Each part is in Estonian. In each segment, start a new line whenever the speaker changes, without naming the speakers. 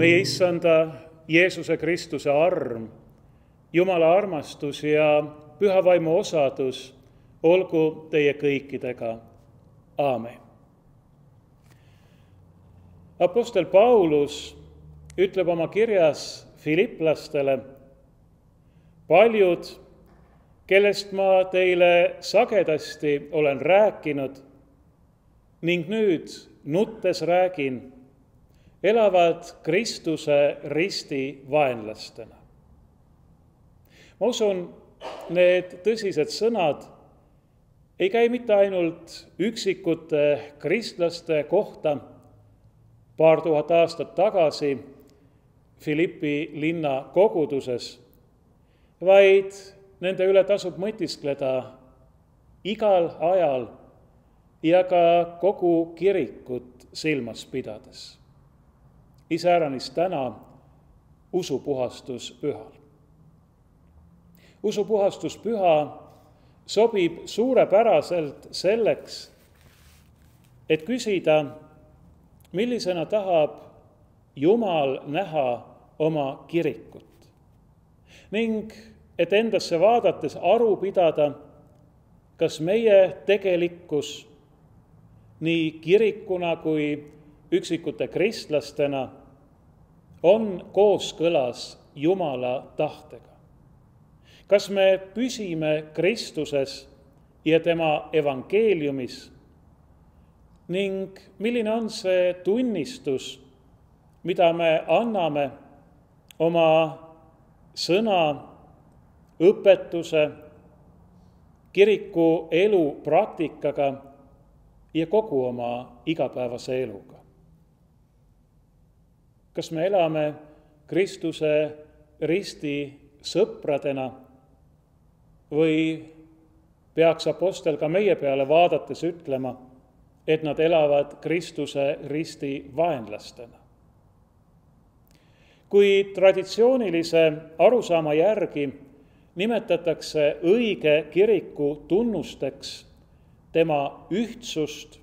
meie issanda Jeesuse Kristuse arm, Jumala armastus ja püha vaimu osadus olgu teie kõikidega. Aamen. Apostel Paulus ütleb oma kirjas filiplastele: paljud, kellest ma teile sagedasti olen rääkinud ning nüüd nuttes räägin, elavad Kristuse risti vaenlastena. Ma usun, need tõsised sõnad ei käi mitte ainult üksikute kristlaste kohta paar tuhat aastat tagasi Filippi linna koguduses, vaid nende üle tasub mõtiskleda igal ajal ja ka kogu kirikut silmas pidades. Iseäranis täna usupuhastuspühal. Usupuhastuspüha sobib suurepäraselt selleks, et küsida, millisena tahab Jumal näha oma kirikut ning et endasse vaadates aru pidada, kas meie tegelikkus nii kirikuna kui üksikute kristlastena on kooskõlas Jumala tahtega. Kas me püsime Kristuses ja tema evangeeliumis ning milline on see tunnistus, mida me anname oma sõna, õpetuse, kiriku elu praktikaga ja kogu oma igapäevase eluga. Kas me elame Kristuse risti sõpradena või peaks apostel ka meie peale vaadates ütlema, et nad elavad Kristuse risti vaenlastena? Kui traditsioonilise arusaama järgi nimetatakse õige kiriku tunnusteks tema ühtsust,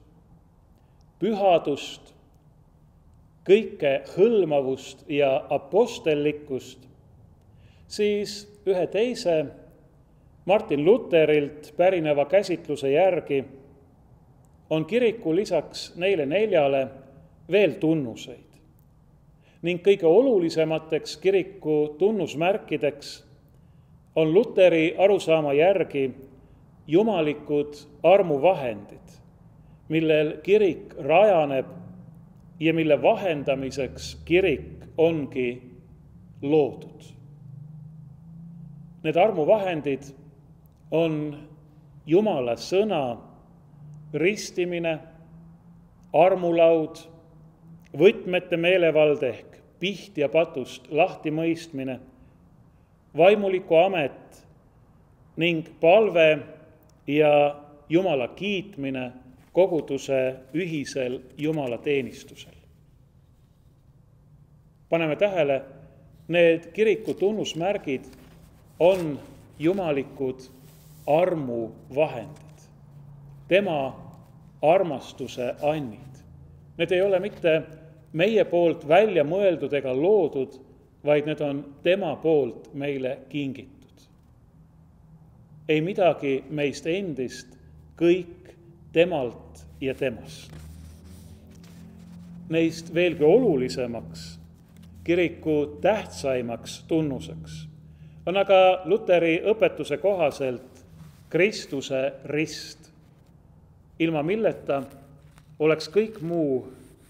pühadust, kõike hõlmavust ja apostellikkust, siis ühe teise Martin Luterilt pärineva käsitluse järgi on kiriku lisaks neile 4 veel tunnuseid. Ning kõige olulisemateks kiriku tunnusmärkideks on Luteri arusaama järgi jumalikud armuvahendid, millel kirik rajaneb ja mille vahendamiseks kirik ongi loodud. Need armuvahendid on Jumala sõna, ristimine, armulaud, võtmete meelevald ehk piht ja patust lahtimõistmine, vaimuliku amet ning palve ja Jumala kiitmine koguduse ühisel Jumala teenistusel. Paneme tähele, need kiriku tunnusmärgid on jumalikud armuvahendid, tema armastuse annid. Need ei ole mitte meie poolt välja mõeldud ega loodud, vaid need on tema poolt meile kingitud. Ei midagi meist endist, kõik temalt ja temast. Neist veelgi olulisemaks, kiriku tähtsaimaks tunnuseks on aga Luteri õpetuse kohaselt Kristuse rist, ilma milleta oleks kõik muu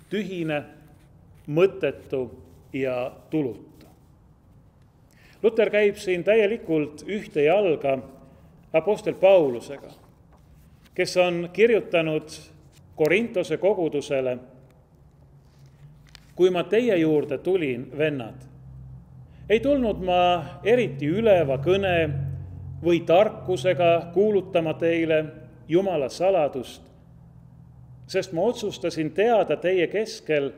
tühine, mõttetu ja tulutu. Luter käib siin täielikult ühte jalga apostel Paulusega, kes on kirjutanud Korintose kogudusele: kui ma teie juurde tulin, vennad, ei tulnud ma eriti üleva kõne või tarkusega kuulutama teile Jumala saladust, sest ma otsustasin teada teie keskel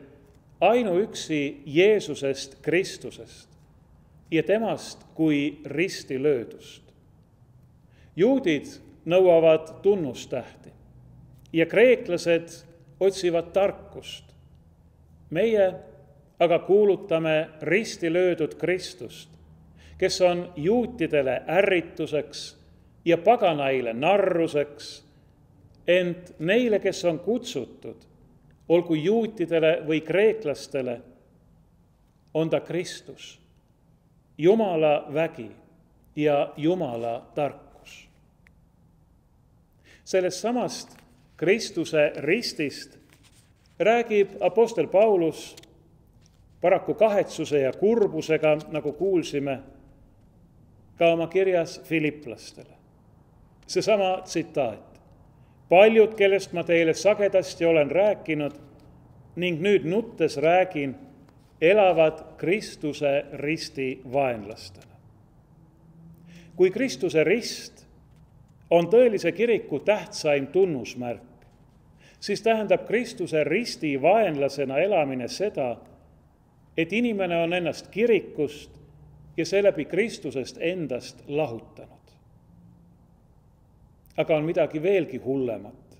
ainuüksi Jeesusest Kristusest ja temast kui risti löödust. Juudid nõuavad tunnustähti ja kreeklased otsivad tarkust. Meie aga kuulutame risti löödud Kristust, kes on juutidele ärrituseks ja paganaile narruseks, ent neile, kes on kutsutud, olgu juutidele või kreeklastele, on ta Kristus, Jumala vägi ja Jumala tarkus. Sellest samast Kristuse ristist räägib apostel Paulus paraku kahetsuse ja kurbusega, nagu kuulsime, ka oma kirjas filiplastele. Seesama tsitaat. Paljud, kellest ma teile sagedasti olen rääkinud ning nüüd nuttes räägin, elavad Kristuse risti vaenlastena. Kui Kristuse rist on tõelise kiriku tähtsaim tunnusmärk, siis tähendab Kristuse risti vaenlasena elamine seda, et inimene on ennast kirikust ja seeläbi Kristusest endast lahutanud. Aga on midagi veelgi hullemat.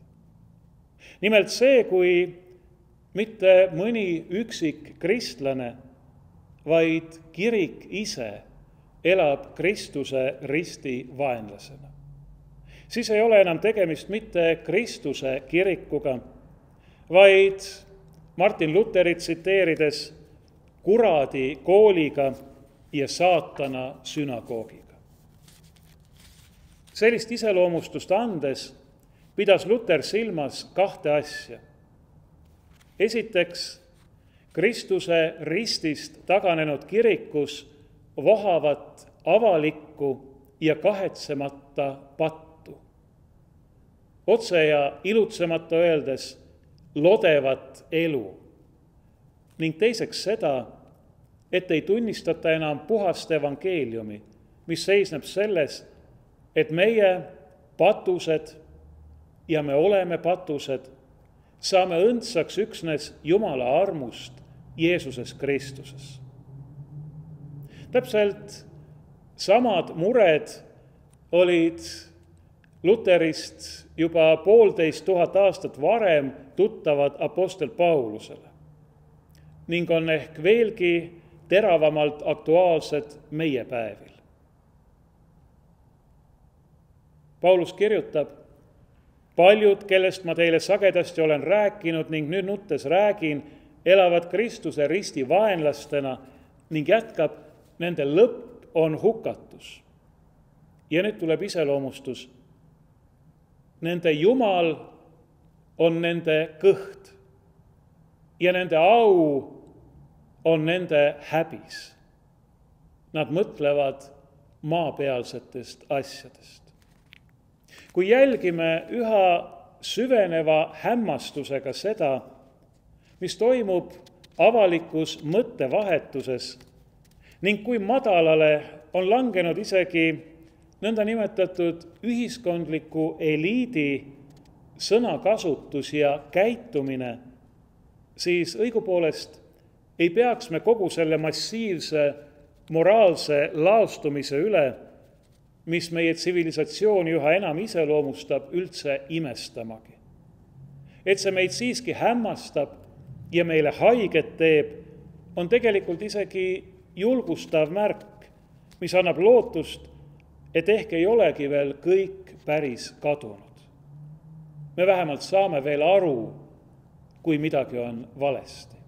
Nimelt see, kui mitte mõni üksik kristlane, vaid kirik ise elab Kristuse risti vaenlasena. Siis ei ole enam tegemist mitte Kristuse kirikuga, vaid Martin Luterit tsiteerides kuradi kooliga ja saatana sünagoogiga. Sellist iseloomustust andes pidas Luter silmas kahte asja. Esiteks, Kristuse ristist taganenud kirikus vohavat avalikku ja kahetsemata pattu. Otse ja ilutsemata öeldes lodevat elu. Ning teiseks seda, et ei tunnistata enam puhast evangeeliumi, mis seisneb selles, et meie patused ja me oleme patused, saame õndsaks üksnes Jumala armust Jeesuses Kristuses. Täpselt samad mured olid Luterist juba 1500 aastat varem tuttavad apostel Paulusele ning on ehk veelgi teravamalt aktuaalsed meie päevil. Paulus kirjutab, paljud, kellest ma teile sagedasti olen rääkinud ning nüüd nuttes räägin, elavad Kristuse risti vaenlastena ning jätkab, nende lõpp on hukatus. Ja nüüd tuleb iseloomustus. Nende Jumal on nende kõht ja nende au on nende häbis. Nad mõtlevad maapealsetest asjadest. Kui jälgime üha süveneva hämmastusega seda, mis toimub avalikus mõttevahetuses ning kui madalale on langenud isegi nõnda nimetatud ühiskondliku eliidi sõnakasutus ja käitumine, siis õigupoolest ei peaks me kogu selle massiivse moraalse laostumise üle, mis meie tsivilisatsiooni üha enam iseloomustab, üldse imestamagi. Et see meid siiski hämmastab ja meile haiget teeb, on tegelikult isegi julgustav märk, mis annab lootust, et ehk ei olegi veel kõik päris kadunud. Me vähemalt saame veel aru, kui midagi on valesti.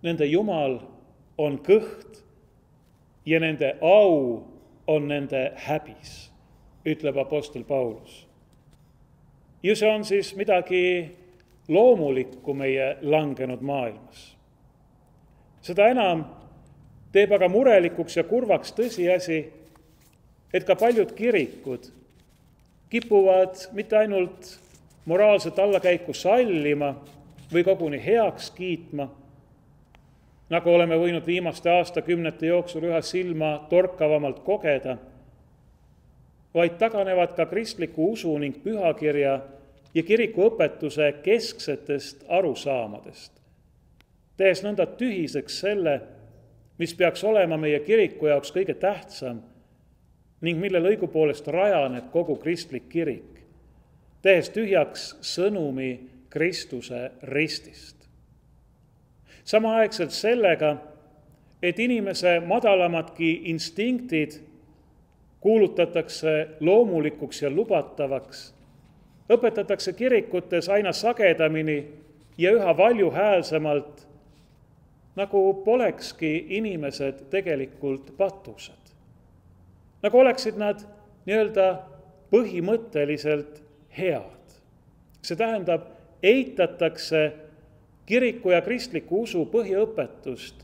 Nende Jumal on kõht ja nende au on nende häbis, ütleb apostel Paulus. Ja see on siis midagi loomulikku meie langenud maailmas. Seda enam teeb aga murelikuks ja kurvaks tõsiasi, et ka paljud kirikud kipuvad mitte ainult moraalset allakäiku sallima või koguni heaks kiitma, nagu oleme võinud viimaste aastakümnete jooksul üha silma torkavamalt kogeda, vaid taganevad ka kristliku usu ning pühakirja ja kiriku õpetuse kesksetest arusaamadest, tehes nõnda tühiseks selle, mis peaks olema meie kiriku jaoks kõige tähtsam ning mille õigupoolest rajaneb kogu kristlik kirik, tehes tühjaks sõnumi Kristuse ristist. Samaaegselt sellega, et inimese madalamadki instinktid kuulutatakse loomulikuks ja lubatavaks, õpetatakse kirikutes aina sagedamini ja üha valjuhäälsemalt, nagu polekski inimesed tegelikult patused. Nagu oleksid nad nii-öelda põhimõtteliselt head. See tähendab, eitatakse kiriku ja kristliku usu põhiõpetust,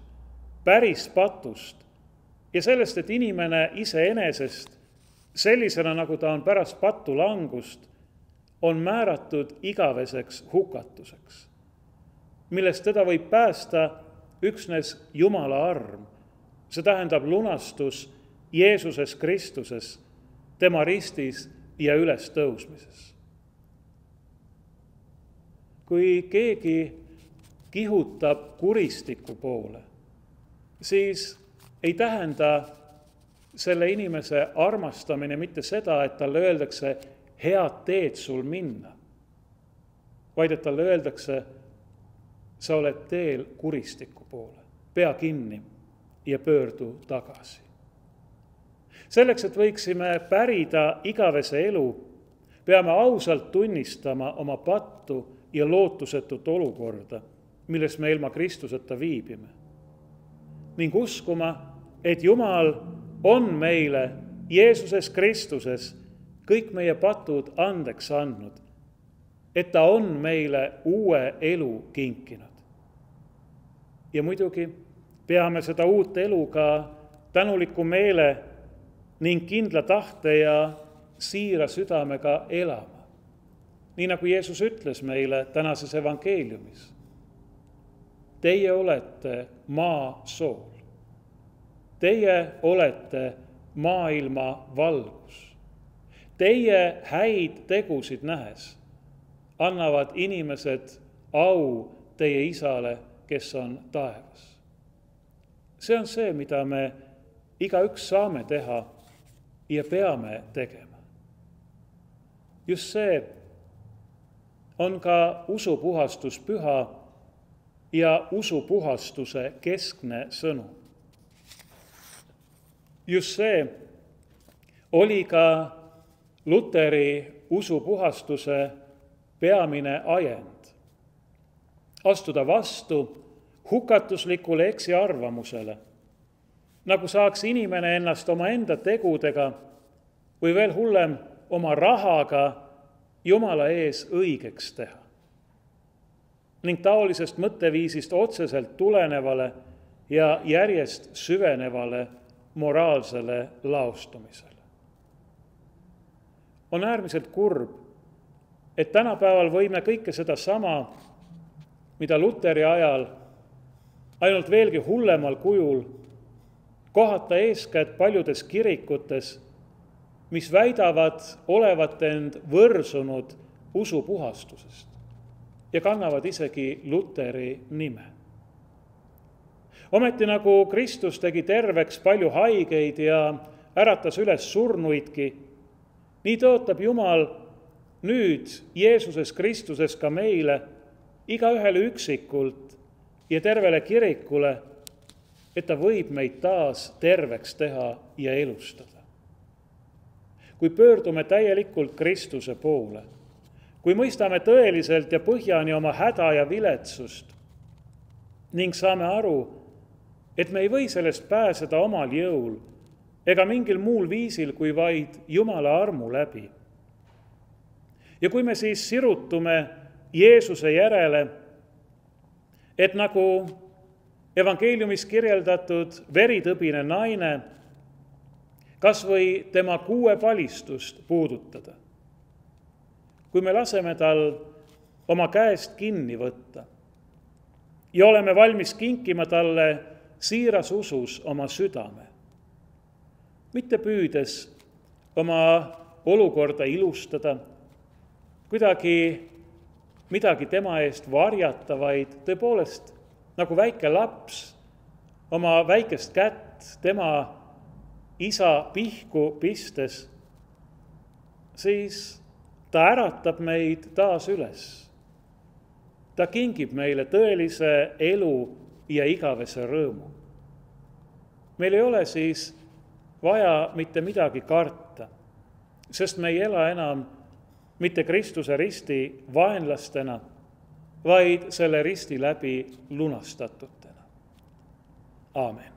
päris patust ja sellest, et inimene iseenesest, sellisena nagu ta on pärast pattu langust, on määratud igaveseks hukatuseks, millest teda võib päästa üksnes Jumala arm. See tähendab lunastus Jeesuses Kristuses, tema ristis ja ülestõusmises. Kui keegi kihutab kuristiku poole, siis ei tähenda selle inimese armastamine mitte seda, et talle öeldakse, head teed sul minna, vaid et talle öeldakse, sa oled teel kuristiku poole, pea kinni ja pöördu tagasi. Selleks, et võiksime pärida igavese elu, peame ausalt tunnistama oma pattu ja lootusetut olukorda, milles me ilma Kristuseta viibime. Ning uskuma, et Jumal on meile Jeesuses Kristuses kõik meie patud andeks andnud, et ta on meile uue elu kinkinud. Ja muidugi peame seda uut elu ka tänuliku meele ning kindla tahte ja siira südamega elama. Nii nagu Jeesus ütles meile tänases evangeeliumis. Teie olete maa sool. Teie olete maailma valgus. Teie häid tegusid nähes annavad inimesed au teie isale, kes on taevas. See on see, mida me igaüks saame teha ja peame tegema. Just see on ka usupuhastuspüha ja usupuhastuse keskne sõnum. Just see oli ka Luteri usupuhastuse peamine ajend. Astuda vastu hukatuslikule eksiarvamusele, nagu saaks inimene ennast oma enda tegudega või veel hullem oma rahaga Jumala ees õigeks teha. Ning taolisest mõtteviisist otseselt tulenevale ja järjest süvenevale moraalsele laostumisele. On äärmiselt kurb, et tänapäeval võime kõike seda sama, mida Luteri ajal ainult veelgi hullemal kujul kohata eeskätt paljudes kirikutes, mis väidavad olevat end võrsunud usupuhastusest ja kannavad isegi Luteri nime. Ometi nagu Kristus tegi terveks palju haigeid ja äratas üles surnuidki, nii tõotab Jumal nüüd Jeesuses Kristuses ka meile, igaühele üksikult ja tervele kirikule, et ta võib meid taas terveks teha ja elustada. Kui pöördume täielikult Kristuse poole, kui mõistame tõeliselt ja põhjani oma häda ja viletsust ning saame aru, et me ei või sellest pääseda omal jõul ega mingil muul viisil kui vaid Jumala armu läbi. Ja kui me siis sirutume Jeesuse järele, et nagu evangeeliumis kirjeldatud veritõbine naine, kas või tema 6 palistust puudutada, kui me laseme tal oma käest kinni võtta ja oleme valmis kinkima talle siiras usus oma südame, mitte püüdes oma olukorda ilustada, kuidagi midagi tema eest varjata, vaid tõepoolest nagu väike laps oma väikest kätt tema isa pihku pistes, siis ta äratab meid taas üles. Ta kingib meile tõelise elu ja igavese rõõmu. Meil ei ole siis vaja mitte midagi karta, sest me ei ela enam mitte Kristuse risti vaenlastena, vaid selle risti läbi lunastatutena. Aamen.